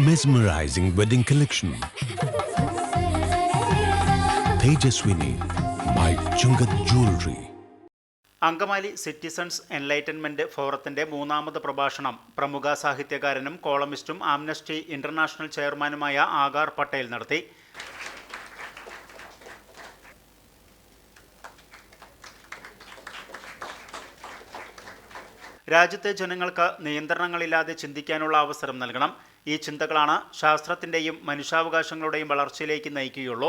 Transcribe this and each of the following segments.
Mesmerizing wedding collection. Tejaswini by Chungat Jewelry. Angamaly citizens enlightenment ഫോറത്തിന്റെ മൂന്നാമത് പ്രഭാഷണം പ്രമുഖ സാഹിത്യകാരനും കോളമിസ്റ്റും ആംനസ്റ്റി ഇന്റർനാഷണൽ ചെയർമാനുമായ ആകാർ പട്ടേൽ നടത്തി. രാജ്യത്തെ ജനങ്ങൾക്ക് നിയന്ത്രണങ്ങളില്ലാതെ ചിന്തിക്കാനുള്ള അവസരം നൽകണം. ഈ ചിന്തകളാണ് ശാസ്ത്രത്തിന്റെയും മനുഷ്യാവകാശങ്ങളുടെയും വളർച്ചയിലേക്ക് നയിക്കുകയുള്ളൂ.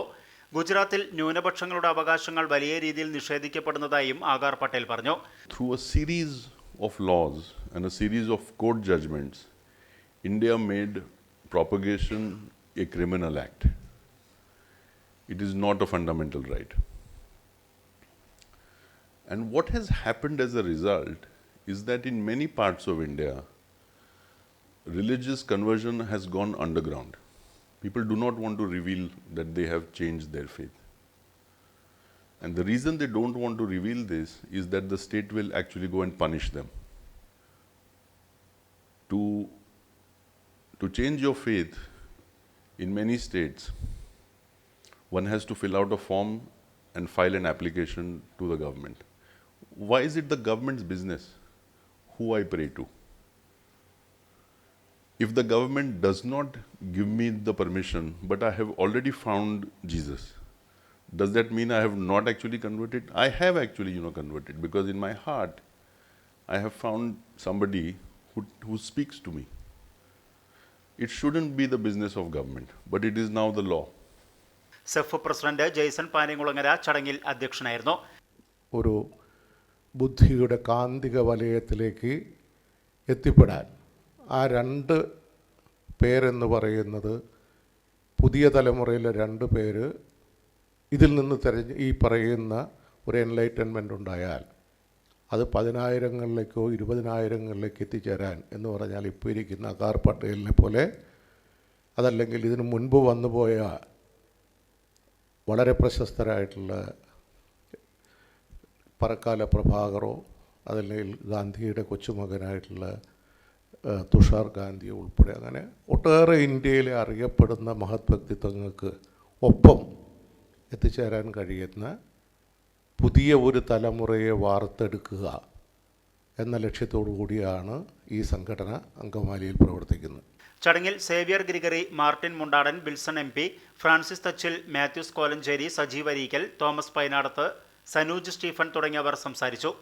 ഗുജറാത്തിൽ ന്യൂനപക്ഷങ്ങളുടെ അവകാശങ്ങൾ വലിയ രീതിയിൽ നിഷേധിക്കപ്പെടുന്നതായും ആകാർ പട്ടേൽ പറഞ്ഞു. Through a series of laws and a series of court judgments, India made propagation a criminal act. It is not a fundamental right. And what has happened as a result is that in many parts of India, religious conversion has gone underground. People do not want to reveal that they have changed their faith. And the reason they don't want to reveal this is that the state will actually go and punish them. To change your faith, in many states, one has to fill out a form and file an application to the government. Why is it the government's business who I pray to? If the government does not give me the permission, but I have already found Jesus, does that mean I have not actually converted? I have actually, converted, because in my heart, I have found somebody who speaks to me. It shouldn't be the business of government, but it is now the law. സെഫ് president Jaison Panikulangara ചടങ്ങിൽ അധ്യക്ഷനായിരുന്നു. ഒരു ബുദ്ധിയുടെ കാന്തിക വലയത്തിലേക്ക് എത്തിപ്പെടാൻ ആ രണ്ട് പേരെന്ന് പറയുന്നത്, പുതിയ തലമുറയിലെ രണ്ട് പേര് ഇതിൽ നിന്ന് ഈ പറയുന്ന ഒരു എൻലൈറ്റൻമെൻ്റ് ഉണ്ടായാൽ അത് 10,000-ങ്ങളിലേക്കോ 20,000-ങ്ങളിലേക്ക് എത്തിച്ചേരാൻ എന്ന് പറഞ്ഞാൽ ഇപ്പോൾ ഇരിക്കുന്ന ആകാർ പട്ടേലിനെ പോലെ, അതല്ലെങ്കിൽ ഇതിനു മുൻപ് വന്നുപോയ വളരെ പ്രശസ്തരായിട്ടുള്ള പറക്കാല പ്രഭാകറോ അതല്ലെങ്കിൽ ഗാന്ധിയുടെ കൊച്ചുമകനായിട്ടുള്ള തുഷാർ ഗാന്ധി ഉൾപ്പെടെ അങ്ങനെ ഒട്ടേറെ ഇന്ത്യയിലെ അറിയപ്പെടുന്ന മഹത് വ്യക്തിത്വങ്ങൾക്ക് ഒപ്പം എത്തിച്ചേരാൻ കഴിയുന്ന പുതിയ ഒരു തലമുറയെ വാർത്തെടുക്കുക എന്ന ലക്ഷ്യത്തോടു കൂടിയാണ് ഈ സംഘടന അങ്കമാലിയിൽ പ്രവർത്തിക്കുന്നത്. ചടങ്ങിൽ Xavier Gregory, Martin Mundadan, Bilson MP, Francis Thachil, Mathews Kolenchery, Sajeev Areekkal, Thomas Painadath, Sanooj Stephen തുടങ്ങിയവർ സംസാരിച്ചു.